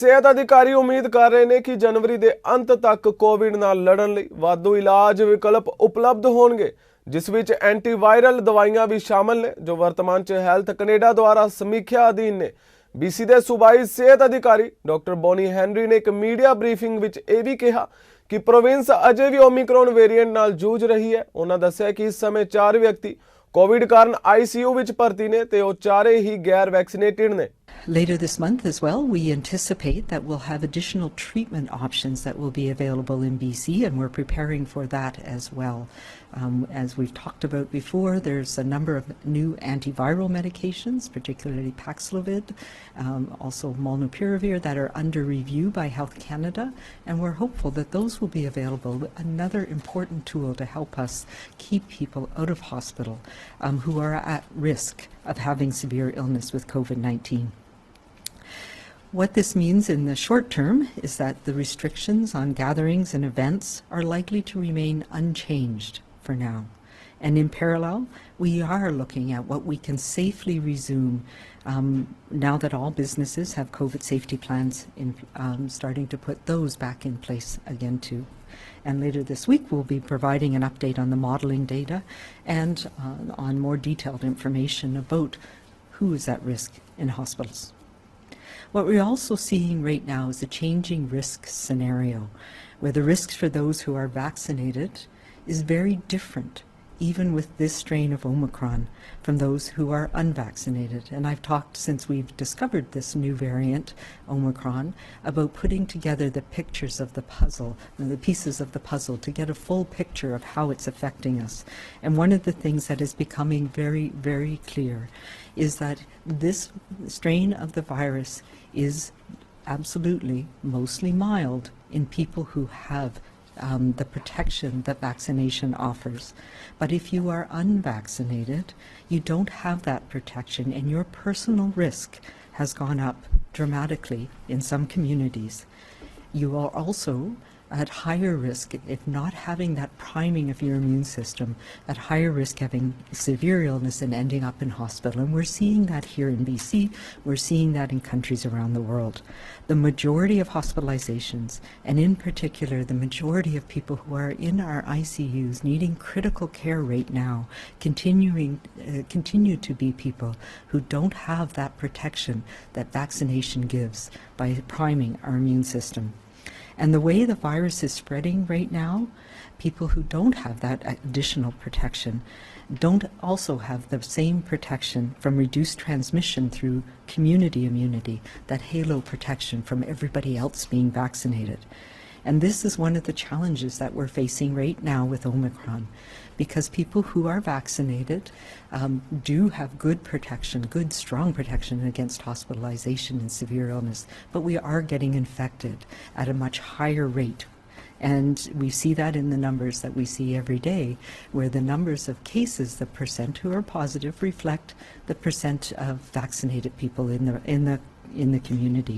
ਸਿਹਤ ਅਧਿਕਾਰੀ ਉਮੀਦ ਕਰ ਰਹੇ ਨੇ ਕਿ ਜਨਵਰੀ ਦੇ ਅੰਤ ਤੱਕ ਕੋਵਿਡ ਨਾਲ ਲੜਨ ਲਈ ਵਾਧੂ ਇਲਾਜ ਵਿਕਲਪ ਉਪਲਬਧ ਹੋਣਗੇ, ਜਿਸ ਵਿੱਚ ਐਂਟੀਵਾਇਰਲ ਦਵਾਈਆਂ ਵੀ ਸ਼ਾਮਲ ਨੇ, ਜੋ ਵਰਤਮਾਨ 'ਚ ਹੈਲਥ ਕੈਨੇਡਾ ਦੁਆਰਾ ਸਮੀਖਿਆ ਅਧੀਨ ਨੇ। BC ਦੇ ਸੂਬਾਈ ਸਿਹਤ ਅਧਿਕਾਰੀ ਡਾਕਟਰ ਬੋਨੀ ਹੈਨਰੀ ਨੇ ਇੱਕ ਮੀਡੀਆ ਬਰੀਫਿੰਗ ਵਿੱਚ ਇਹ ਵੀ ਕਿਹਾ ਕਿ ਪ੍ਰੋਵਿੰਸ ਅਜੇ ਵੀ ਓਮਿਕਰੋਨ ਵੇਰੀਐਂਟ ਨਾਲ ਜੂਝ ਰਹੀ ਹੈ। ਉਹਨਾਂ ਦੱਸਿਆ ਕਿ ਇਸ ਸਮੇਂ 4 ਵਿਅਕਤੀ ਕੋਵਿਡ ਕਾਰਨ ICU ਵਿੱਚ ਭਰਤੀ ਨੇ ਤੇ ਉਹ ਚਾਰੇ ਹੀ ਗੈਰ ਵੈਕਸੀਨੇਟਿਡ ਨੇ। Later this month as well, we anticipate that we'll have additional treatment options that will be available in BC, and we're preparing for that as well. As we've talked about before, there's a number of new antiviral medications, particularly Paxlovid, also molnupiravir, that are under review by Health Canada, and we're hopeful that those will be available. Another important tool to help us keep people out of hospital who are at risk of having severe illness with COVID-19. What this means in the short term is that the restrictions on gatherings and events are likely to remain unchanged for now. And in parallel, we are looking at what we can safely resume now that all businesses have COVID safety plans, starting to put those back in place again too. And later this week, we'll be providing an update on the modelling data and on more detailed information about who is at risk in hospitals. What we're also seeing right now is a changing risk scenario, where the risks for those who are vaccinated is very different, even with this strain of Omicron, from those who are unvaccinated. And I've talked, since we've discovered this new variant, Omicron, about putting together the pictures of the puzzle, the pieces of the puzzle, to get a full picture of how it's affecting us. And one of the things that is becoming very, very clear is that this strain of the virus is absolutely mostly mild in people who have the protection that vaccination offers. But if you are unvaccinated, you don't have that protection, and your personal risk has gone up dramatically in some communities. You are also at higher risk, if not having that priming of your immune system, at higher risk having severe illness and ending up in hospital. And we're seeing that here in BC, we're seeing that in countries around the world. The majority of hospitalizations, and in particular the majority of people who are in our ICUs needing critical care right now, continue to be people who don't have that protection that vaccination gives by priming our immune system. And the way the virus is spreading right now, people who don't have that additional protection don't also have the same protection from reduced transmission through community immunity, that halo protection from everybody else being vaccinated. And this is one of the challenges that we're facing right now with Omicron, because people who are vaccinated do have good protection, good strong protection against hospitalization and severe illness, but we are getting infected at a much higher rate. And we see that in the numbers that we see every day, where the numbers of cases, the percent who are positive, reflect the percent of vaccinated people in the community.